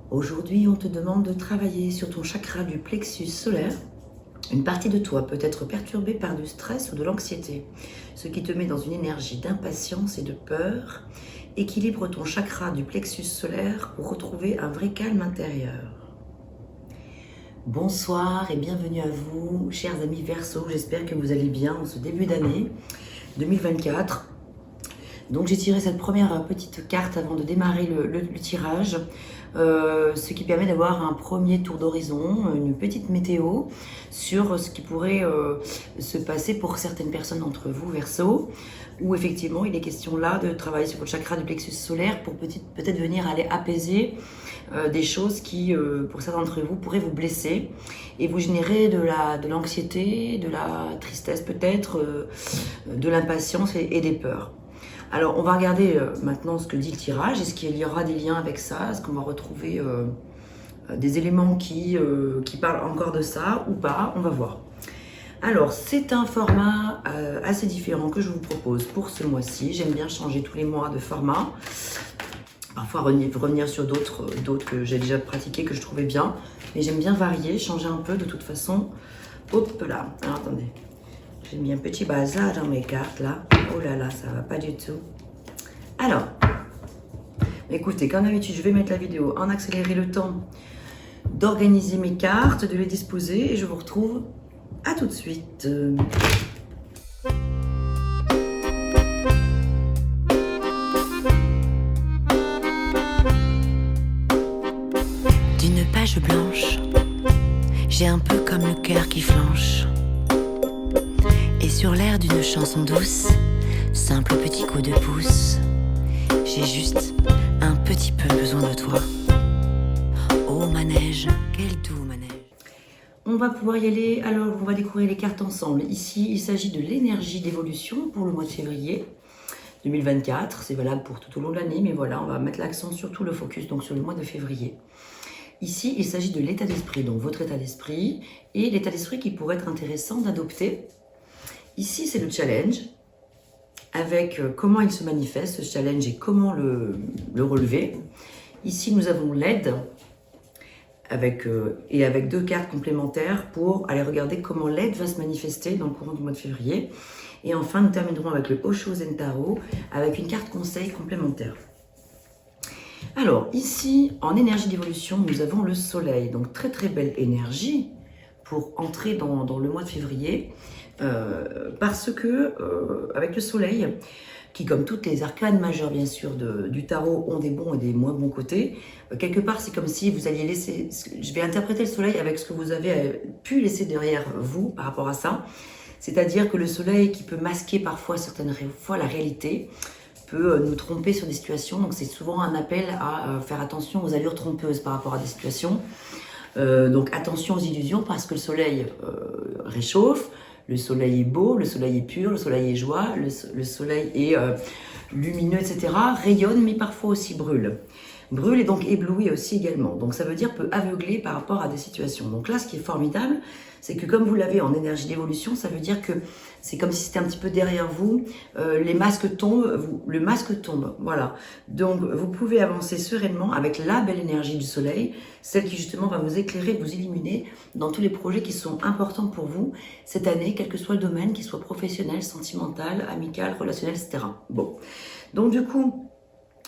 Aujourd'hui, on te demande de travailler sur ton chakra du plexus solaire. Une partie de toi peut être perturbée par du stress ou de l'anxiété, ce qui te met dans une énergie d'impatience et de peur. Équilibre ton chakra du plexus solaire pour retrouver un vrai calme intérieur. Bonsoir et bienvenue à vous, chers amis Verseau. J'espère que vous allez bien en ce début d'année 2024. Donc j'ai tiré cette première petite carte avant de démarrer le tirage, ce qui permet d'avoir un premier tour d'horizon, une petite météo sur ce qui pourrait se passer pour certaines personnes d'entre vous, Verseau, où effectivement il est question là de travailler sur votre chakra du plexus solaire pour peut-être venir aller apaiser des choses qui, pour certains d'entre vous, pourraient vous blesser et vous générer de l'anxiété, de la tristesse peut-être, de l'impatience et des peurs. Alors, on va regarder maintenant ce que dit le tirage. Est-ce qu'il y aura des liens avec ça? Est-ce qu'on va retrouver des éléments qui parlent encore de ça ou pas? On va voir. Alors, c'est un format assez différent que je vous propose pour ce mois-ci. J'aime bien changer tous les mois de format. Parfois revenir sur d'autres que j'ai déjà pratiqués, que je trouvais bien. Mais j'aime bien varier, changer un peu de toute façon. Hop là, alors, attendez. J'ai mis un petit bazar dans mes cartes là. Oh là là, ça va pas du tout. Alors, écoutez, comme d'habitude, je vais mettre la vidéo en accéléré le temps d'organiser mes cartes, de les disposer et je vous retrouve à tout de suite. D'une page blanche, j'ai un peu comme le cœur qui flanche. Et sur l'air d'une chanson douce, simple petit coup de pouce, j'ai juste un petit peu besoin de toi. Oh manège, quel doux manège. On va pouvoir y aller, alors on va découvrir les cartes ensemble. Ici, il s'agit de l'énergie d'évolution pour le mois de février 2024. C'est valable pour tout au long de l'année, mais voilà, on va mettre l'accent sur tout le focus, donc sur le mois de février. Ici, il s'agit de l'état d'esprit, donc votre état d'esprit et l'état d'esprit qui pourrait être intéressant d'adopter. Ici, c'est le challenge, avec comment il se manifeste, ce challenge, et comment le relever. Ici, nous avons l'aide, avec deux cartes complémentaires pour aller regarder comment l'aide va se manifester dans le courant du mois de février. Et enfin, nous terminerons avec le Osho Zen Tarot, avec une carte conseil complémentaire. Alors, ici, en énergie d'évolution, nous avons le soleil. Donc, très très belle énergie pour entrer dans le mois de février. Parce que, avec le soleil, qui comme toutes les arcanes majeures, bien sûr, du tarot, ont des bons et des moins bons côtés, quelque part, c'est comme si vous alliez laisser... Je vais interpréter le soleil avec ce que vous avez pu laisser derrière vous par rapport à ça. C'est-à-dire que le soleil qui peut masquer parfois certaines fois la réalité, peut nous tromper sur des situations. Donc c'est souvent un appel à faire attention aux allures trompeuses par rapport à des situations. Donc attention aux illusions parce que le soleil réchauffe, le soleil est beau, le soleil est pur, le soleil est joie, le soleil est lumineux, etc. Rayonne mais parfois aussi brûle. Brûle et donc éblouit aussi également. Donc ça veut dire peut aveugler par rapport à des situations. Donc là ce qui est formidable, c'est que comme vous l'avez en énergie d'évolution, ça veut dire que c'est comme si c'était un petit peu derrière vous, les masques tombent, le masque tombe, voilà. Donc vous pouvez avancer sereinement avec la belle énergie du soleil, celle qui justement va vous éclairer, vous illuminer dans tous les projets qui sont importants pour vous cette année, quel que soit le domaine, qu'il soit professionnel, sentimental, amical, relationnel, etc. Bon, donc du coup,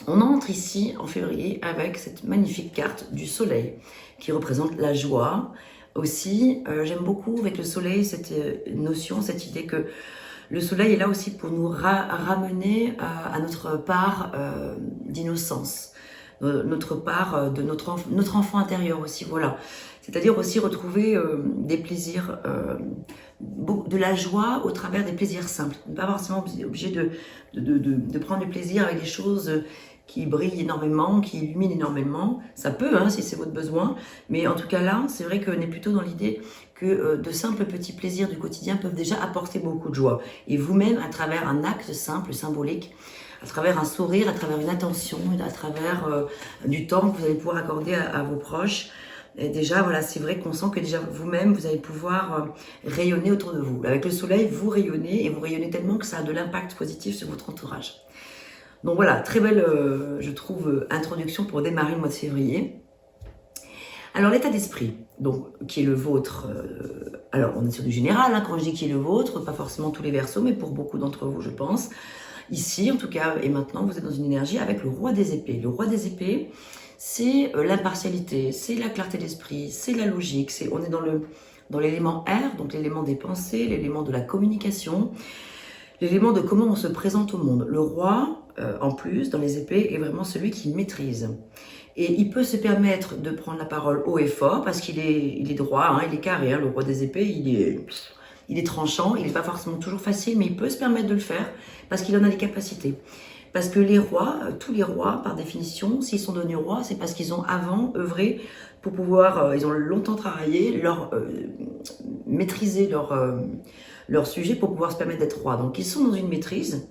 on entre ici en février avec cette magnifique carte du soleil qui représente la joie. Aussi, j'aime beaucoup avec le soleil cette notion, cette idée que le soleil est là aussi pour nous ramener à notre part d'innocence, notre part de notre enfant intérieur aussi, voilà. C'est-à-dire aussi retrouver des plaisirs, de la joie au travers des plaisirs simples. On n'est pas forcément obligé de prendre du plaisir avec des choses qui brille énormément, qui illumine énormément. Ça peut, hein, si c'est votre besoin. Mais en tout cas là, c'est vrai qu'on est plutôt dans l'idée que de simples petits plaisirs du quotidien peuvent déjà apporter beaucoup de joie. Et vous-même, à travers un acte simple, symbolique, à travers un sourire, à travers une attention, à travers du temps que vous allez pouvoir accorder à vos proches, et déjà, voilà, c'est vrai qu'on sent que déjà vous-même, vous allez pouvoir rayonner autour de vous. Avec le soleil, vous rayonnez, et vous rayonnez tellement que ça a de l'impact positif sur votre entourage. Donc voilà, très belle, je trouve, introduction pour démarrer le mois de février. Alors l'état d'esprit, donc qui est le vôtre, alors on est sur du général, hein, quand je dis qui est le vôtre, pas forcément tous les Verseaux, mais pour beaucoup d'entre vous je pense. Ici en tout cas, et maintenant vous êtes dans une énergie avec le roi des épées. Le roi des épées, c'est l'impartialité, c'est la clarté d'esprit, c'est la logique, on est dans l'élément R, donc l'élément des pensées, l'élément de la communication, l'élément de comment on se présente au monde. Le roi, en plus, dans les épées, est vraiment celui qui maîtrise. Et il peut se permettre de prendre la parole haut et fort parce qu'il est droit, hein, il est carré. Hein, le roi des épées, il est tranchant, il n'est pas forcément toujours facile, mais il peut se permettre de le faire parce qu'il en a les capacités. Parce que les rois, tous les rois, par définition, s'ils sont devenus rois, c'est parce qu'ils ont avant œuvré pour pouvoir, ils ont longtemps travaillé, maîtriser leur sujet pour pouvoir se permettre d'être roi. Donc ils sont dans une maîtrise.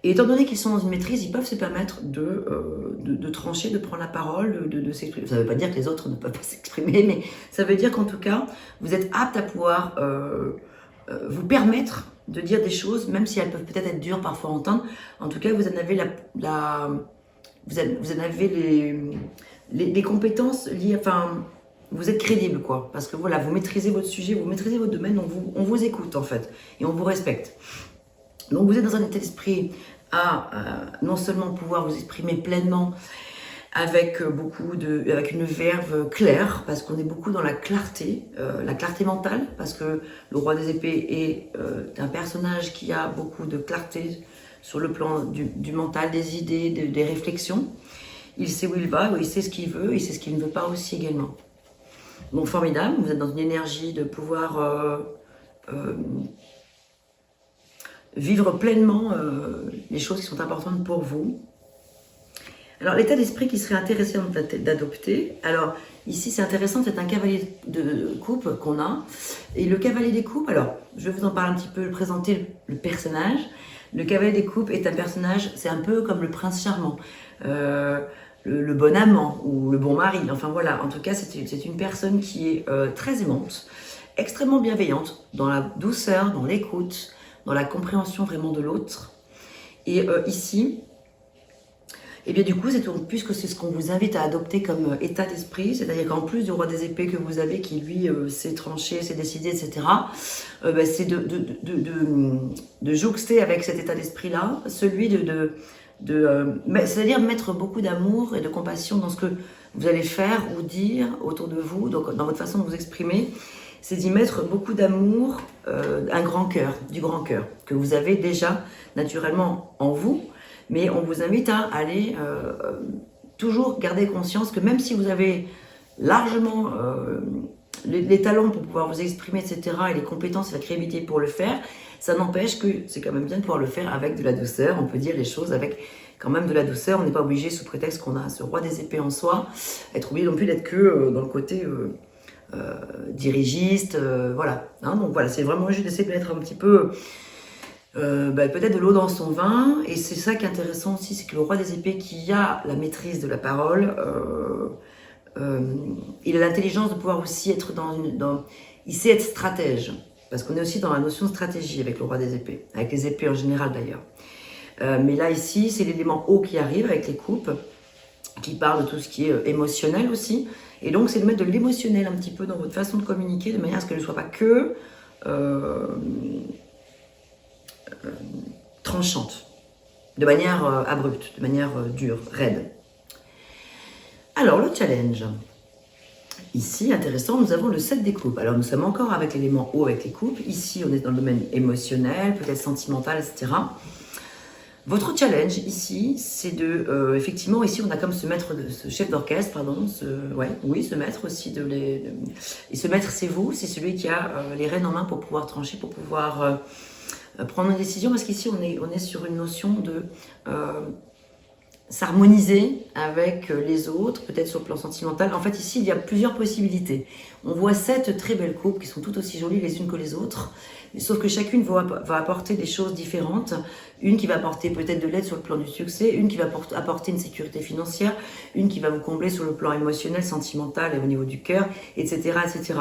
Et étant donné qu'ils sont dans une maîtrise, ils peuvent se permettre de trancher, de prendre la parole, de s'exprimer. Ça ne veut pas dire que les autres ne peuvent pas s'exprimer, mais ça veut dire qu'en tout cas, vous êtes apte à pouvoir vous permettre de dire des choses, même si elles peuvent peut-être être dures parfois à entendre. En tout cas, vous en avez vous en avez les compétences liées, enfin, vous êtes crédible, quoi. Parce que voilà, vous maîtrisez votre sujet, vous maîtrisez votre domaine, donc on vous écoute, en fait, et on vous respecte. Donc vous êtes dans un état d'esprit à non seulement pouvoir vous exprimer pleinement avec avec une verve claire, parce qu'on est beaucoup dans la clarté mentale, parce que le roi des épées est un personnage qui a beaucoup de clarté sur le plan du mental, des idées, des réflexions. Il sait où il va, il sait ce qu'il veut, il sait ce qu'il ne veut pas aussi également. Donc formidable, vous êtes dans une énergie de pouvoir vivre pleinement les choses qui sont importantes pour vous. Alors l'état d'esprit qui serait intéressant d'adopter, alors ici c'est intéressant, c'est un cavalier de coupe qu'on a, et le cavalier des coupes, alors je vais vous en parler un petit peu, présenter le personnage. Le cavalier des coupes est un personnage, c'est un peu comme le prince charmant, le bon amant ou le bon mari, enfin voilà, en tout cas c'est une personne qui est très aimante, extrêmement bienveillante, dans la douceur, dans l'écoute, dans la compréhension vraiment de l'autre. Et ici, et bien du coup, puisque c'est ce qu'on vous invite à adopter comme état d'esprit, c'est-à-dire qu'en plus du roi des épées que vous avez, qui lui s'est tranché, s'est décidé, etc., c'est de jouxter avec cet état d'esprit-là, celui c'est-à-dire mettre beaucoup d'amour et de compassion dans ce que vous allez faire ou dire autour de vous, donc dans votre façon de vous exprimer, c'est d'y mettre beaucoup d'amour, du grand cœur, que vous avez déjà naturellement en vous, mais on vous invite à aller toujours garder conscience que même si vous avez largement les talents pour pouvoir vous exprimer, etc., et les compétences et la créativité pour le faire, ça n'empêche que c'est quand même bien de pouvoir le faire avec de la douceur. On peut dire les choses avec quand même de la douceur. On n'est pas obligé, sous prétexte qu'on a ce roi des épées en soi, être obligé non plus d'être que dans le côté dirigiste, voilà. Hein, donc voilà, c'est vraiment juste d'essayer d'être un petit peu peut-être de l'eau dans son vin, et c'est ça qui est intéressant aussi, c'est que le roi des épées qui a la maîtrise de la parole, il a l'intelligence de pouvoir aussi être il sait être stratège, parce qu'on est aussi dans la notion de stratégie avec le roi des épées, avec les épées en général d'ailleurs. Mais là ici, c'est l'élément haut qui arrive avec les coupes, qui parle de tout ce qui est émotionnel aussi, et donc c'est de mettre de l'émotionnel un petit peu dans votre façon de communiquer, de manière à ce qu'elle ne soit pas que tranchante, de manière abrupte, de manière dure, raide. Alors le challenge, ici intéressant, nous avons le 7 des coupes. Alors nous sommes encore avec l'élément haut avec les coupes, ici on est dans le domaine émotionnel, peut-être sentimental, etc. Votre challenge ici, c'est effectivement, ici on a comme ce chef d'orchestre, pardon, ce maître aussi, et ce maître c'est vous, c'est celui qui a les rênes en main pour pouvoir trancher, pour pouvoir prendre une décision, parce qu'ici on est sur une notion de s'harmoniser avec les autres, peut-être sur le plan sentimental. En fait ici il y a plusieurs possibilités. On voit 7 très belles couples qui sont toutes aussi jolies les unes que les autres, sauf que chacune va apporter des choses différentes. Une qui va apporter peut-être de l'aide sur le plan du succès, une qui va apporter une sécurité financière, une qui va vous combler sur le plan émotionnel, sentimental et au niveau du cœur, etc., etc.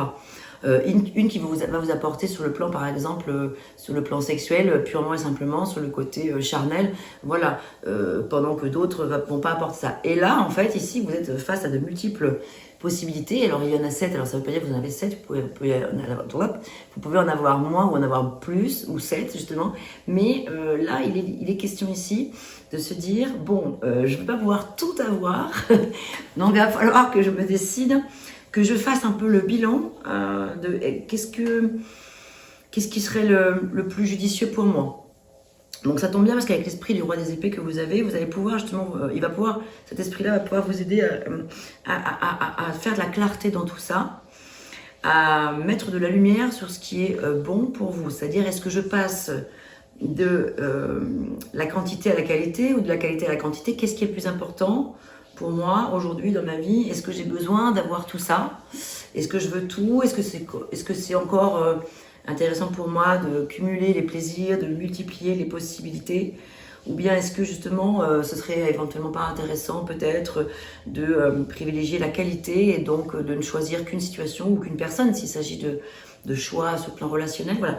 Une qui va vous apporter sur le plan, par exemple, sur le plan sexuel, purement et simplement, sur le côté charnel, voilà, pendant que d'autres ne vont pas apporter ça. Et là, en fait, ici, vous êtes face à de multiples possibilités. Alors, il y en a 7, alors ça ne veut pas dire que vous en avez 7, vous pouvez en avoir moins ou en avoir plus, ou 7 justement, mais là, il est question ici de se dire, bon, je ne vais pas pouvoir tout avoir, donc il va falloir que je me décide, que je fasse un peu le bilan de qu'est-ce qui serait le plus judicieux pour moi. Donc ça tombe bien parce qu'avec l'esprit du roi des épées que vous allez pouvoir justement, cet esprit-là va pouvoir vous aider à faire de la clarté dans tout ça, à mettre de la lumière sur ce qui est bon pour vous. C'est-à-dire, est-ce que je passe de la quantité à la qualité ou de la qualité à la quantité? Qu'est-ce qui est le plus important pour moi aujourd'hui dans ma vie? Est-ce que j'ai besoin d'avoir tout ça? Est-ce que je veux tout? Est-ce que c'est encore intéressant pour moi de cumuler les plaisirs, de multiplier les possibilités? Ou bien est-ce que justement ce serait éventuellement pas intéressant peut-être de privilégier la qualité et donc de ne choisir qu'une situation ou qu'une personne s'il s'agit de choix sur le plan relationnel, voilà.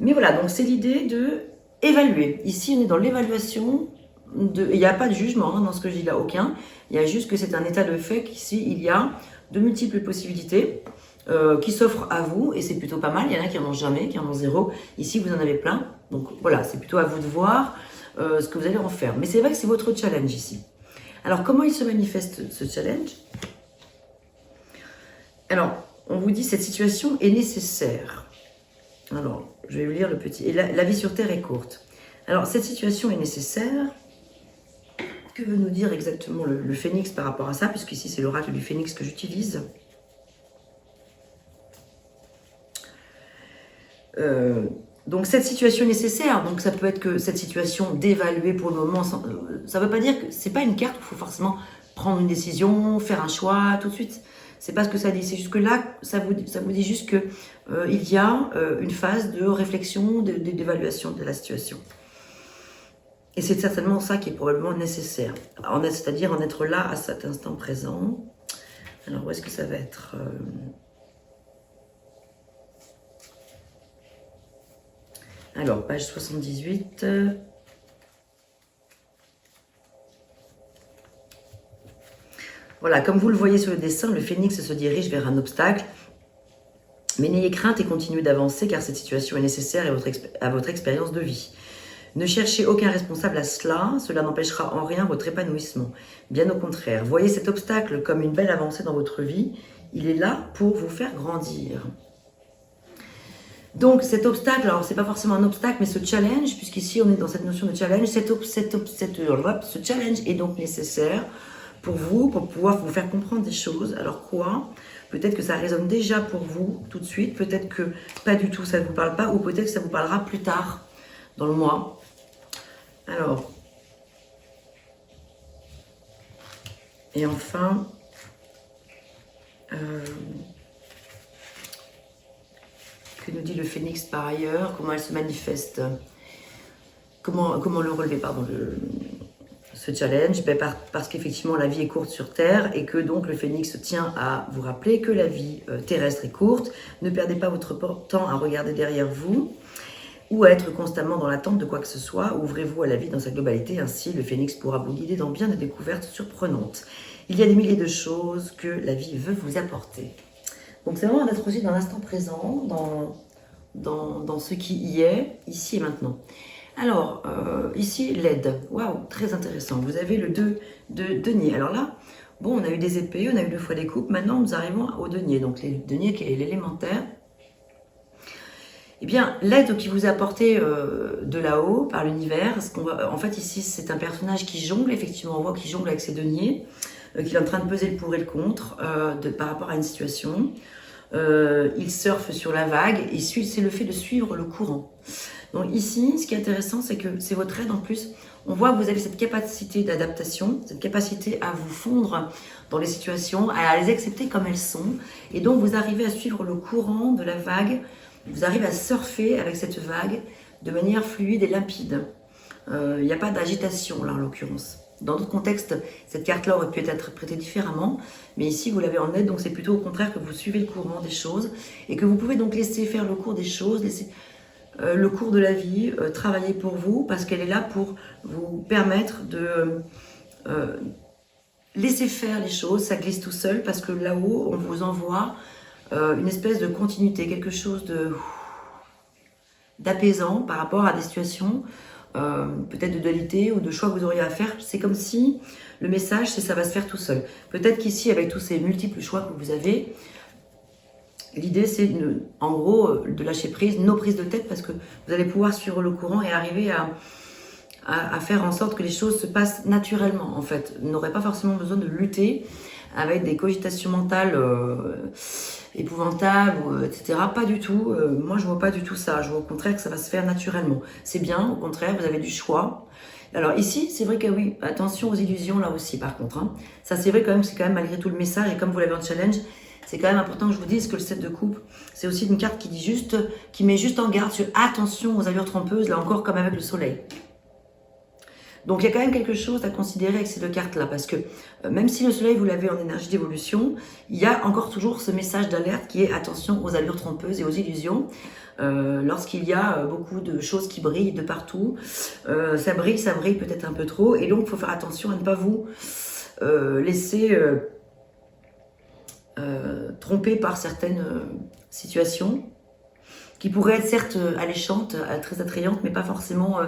Mais voilà, donc c'est l'idée de évaluer. Ici on est dans l'évaluation, il n'y a pas de jugement dans ce que je dis là, aucun. Il y a juste que c'est un état de fait qu'ici il y a de multiples possibilités qui s'offrent à vous, et c'est plutôt pas mal. Il y en a qui en ont jamais, qui en ont 0. Ici, vous en avez plein. Donc voilà, c'est plutôt à vous de voir ce que vous allez en faire. Mais c'est vrai que c'est votre challenge ici. Alors, comment il se manifeste ce challenge? Alors, on vous dit cette situation est nécessaire. Alors, je vais vous lire le petit. Et la vie sur Terre est courte. Alors, cette situation est nécessaire. Que veut nous dire exactement le phénix par rapport à ça? Puisqu'ici, c'est l'oracle du phénix que j'utilise. Donc cette situation est nécessaire, donc ça peut être que cette situation d'évaluer pour le moment, ça ne veut pas dire que c'est pas une carte où il faut forcément prendre une décision, faire un choix tout de suite. C'est pas ce que ça dit, c'est juste que là, ça vous dit juste que il y a une phase de réflexion, d'évaluation de la situation. Et c'est certainement ça qui est probablement nécessaire, c'est-à-dire en être là à cet instant présent. Alors où est-ce que ça va être Alors, page 78. Voilà, comme vous le voyez sur le dessin, le phénix se dirige vers un obstacle. Mais n'ayez crainte et continuez d'avancer car cette situation est nécessaire à votre expérience de vie. Ne cherchez aucun responsable à cela n'empêchera en rien votre épanouissement. Bien au contraire, voyez cet obstacle comme une belle avancée dans votre vie. Il est là pour vous faire grandir. Donc cet obstacle, alors c'est pas forcément un obstacle, mais ce challenge, puisqu'ici on est dans cette notion de challenge, ce challenge est donc nécessaire pour vous, pour pouvoir vous faire comprendre des choses. Alors quoi? Peut-être que ça résonne déjà pour vous tout de suite, peut-être que pas du tout, ça ne vous parle pas, ou peut-être que ça vous parlera plus tard dans le mois. Alors, et enfin, que nous dit le phénix par ailleurs? Comment elle se manifeste? Comment le relever, pardon, ce challenge? Parce qu'effectivement la vie est courte sur Terre et que donc le phénix tient à vous rappeler que la vie terrestre est courte. Ne perdez pas votre temps à regarder derrière vous ou à être constamment dans l'attente de quoi que ce soit. Ouvrez-vous à la vie dans sa globalité, ainsi le phénix pourra vous guider dans bien des découvertes surprenantes. Il y a des milliers de choses que la vie veut vous apporter. Donc c'est vraiment d'être aussi dans l'instant présent, dans ce qui y est, ici et maintenant. Alors, ici, l'aide. Waouh, très intéressant. Vous avez le 2 de denier. Alors là, bon, on a eu des épées, on a eu le fois des coupes. Maintenant, nous arrivons au denier. Donc, le denier qui est l'élémentaire. Eh bien, l'aide qui vous est apportée de là-haut, par l'univers. En fait, ici, c'est un personnage qui jongle. Effectivement, on voit qu'il jongle avec ses deniers. Qu'il est en train de peser le pour et le contre par rapport à une situation. Il surfe sur la vague et c'est le fait de suivre le courant. Donc ici, ce qui est intéressant, c'est que c'est votre aide en plus. On voit que vous avez cette capacité d'adaptation, cette capacité à vous fondre dans les situations, à les accepter comme elles sont. Et donc vous arrivez à suivre le courant de la vague, vous arrivez à surfer avec cette vague de manière fluide et limpide. Il n'y a pas d'agitation là en l'occurrence. Dans d'autres contextes, cette carte-là aurait pu être interprétée différemment, mais ici vous l'avez en aide, donc c'est plutôt au contraire que vous suivez le courant des choses et que vous pouvez donc laisser faire le cours des choses, laisser le cours de la vie travailler pour vous, parce qu'elle est là pour vous permettre de laisser faire les choses, ça glisse tout seul, parce que là-haut, on vous envoie une espèce de continuité, quelque chose d'apaisant par rapport à des situations, peut-être de dualité ou de choix que vous auriez à faire. C'est comme si le message, c'est ça va se faire tout seul. Peut-être qu'ici, avec tous ces multiples choix que vous avez, l'idée, c'est en gros de lâcher prise, nos prises de tête, parce que vous allez pouvoir suivre le courant et arriver à faire en sorte que les choses se passent naturellement, en fait. Vous n'aurez pas forcément besoin de lutter avec des cogitations mentales épouvantables, etc. Pas du tout. Moi, je vois pas du tout ça. Je vois au contraire que ça va se faire naturellement. C'est bien, au contraire, vous avez du choix. Alors ici, c'est vrai que oui, attention aux illusions là aussi, par contre. Hein. Ça, c'est vrai quand même, c'est quand même malgré tout le message, et comme vous l'avez en challenge, c'est quand même important que je vous dise que le 7 de coupe, c'est aussi une carte qui dit juste, qui met juste en garde sur attention aux allures trompeuses, là encore comme avec le soleil. Donc il y a quand même quelque chose à considérer avec ces deux cartes-là, parce que même si le soleil, vous l'avez en énergie d'évolution, il y a encore toujours ce message d'alerte qui est attention aux allures trompeuses et aux illusions. Lorsqu'il y a beaucoup de choses qui brillent de partout, ça brille peut-être un peu trop, et donc il faut faire attention à ne pas vous laisser tromper par certaines situations qui pourraient être certes alléchantes, très attrayantes, mais pas forcément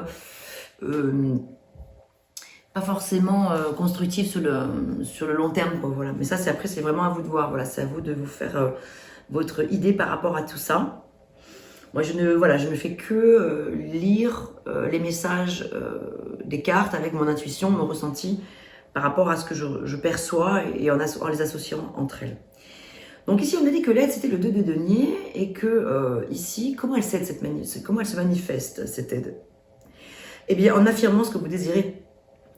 constructives sur le long terme, quoi, voilà. Mais ça, après, c'est vraiment à vous de voir. Voilà, c'est à vous de vous faire votre idée par rapport à tout ça. Moi, je ne fais que lire les messages des cartes avec mon intuition, mon ressenti par rapport à ce que je perçois et en les associant entre elles. Donc ici, on a dit que l'aide, c'était le 2 de denier et que ici, comment elle se manifeste, cette aide? Eh bien, en affirmant ce que vous désirez.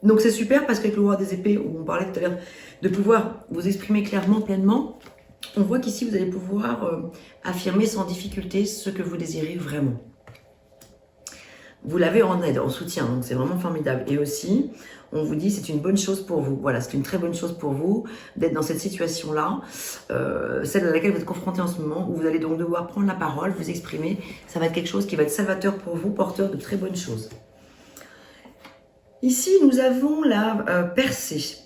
Donc c'est super parce qu'avec le roi des épées, où on parlait tout à l'heure de pouvoir vous exprimer clairement, pleinement, on voit qu'ici, vous allez pouvoir affirmer sans difficulté ce que vous désirez vraiment. Vous l'avez en aide, en soutien, donc c'est vraiment formidable. Et aussi, on vous dit c'est une bonne chose pour vous. Voilà, c'est une très bonne chose pour vous d'être dans cette situation-là, celle à laquelle vous êtes confronté en ce moment, où vous allez donc devoir prendre la parole, vous exprimer. Ça va être quelque chose qui va être salvateur pour vous, porteur de très bonnes choses. Ici, nous avons la percée,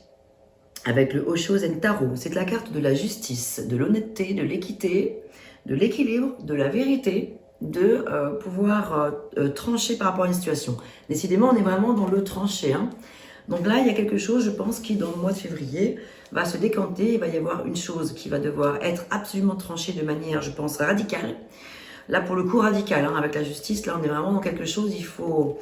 avec le Oshozen Tarot. C'est la carte de la justice, de l'honnêteté, de l'équité, de l'équilibre, de la vérité, de pouvoir trancher par rapport à une situation. Décidément, on est vraiment dans le trancher. Hein. Donc là, il y a quelque chose, je pense, qui dans le mois de février va se décanter. Il va y avoir une chose qui va devoir être absolument tranchée de manière, je pense, radicale. Là, pour le coup, radical, hein, avec la justice, là, on est vraiment dans quelque chose, il faut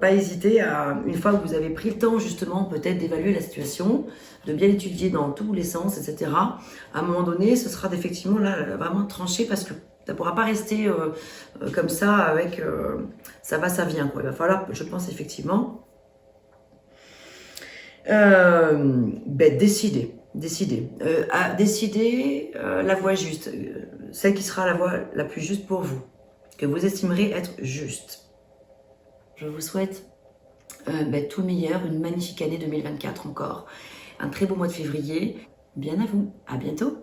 pas hésiter à, une fois que vous avez pris le temps, justement, peut-être d'évaluer la situation, de bien étudier dans tous les sens, etc. À un moment donné, ce sera effectivement là, vraiment tranché, parce que ça ne pourra pas rester comme ça, avec ça va, ça vient, quoi. Il va falloir, je pense, effectivement, décider la voie juste, celle qui sera la voie la plus juste pour vous, que vous estimerez être juste. Je vous souhaite tout le meilleur, une magnifique année 2024 encore, un très beau mois de février. Bien à vous, à bientôt.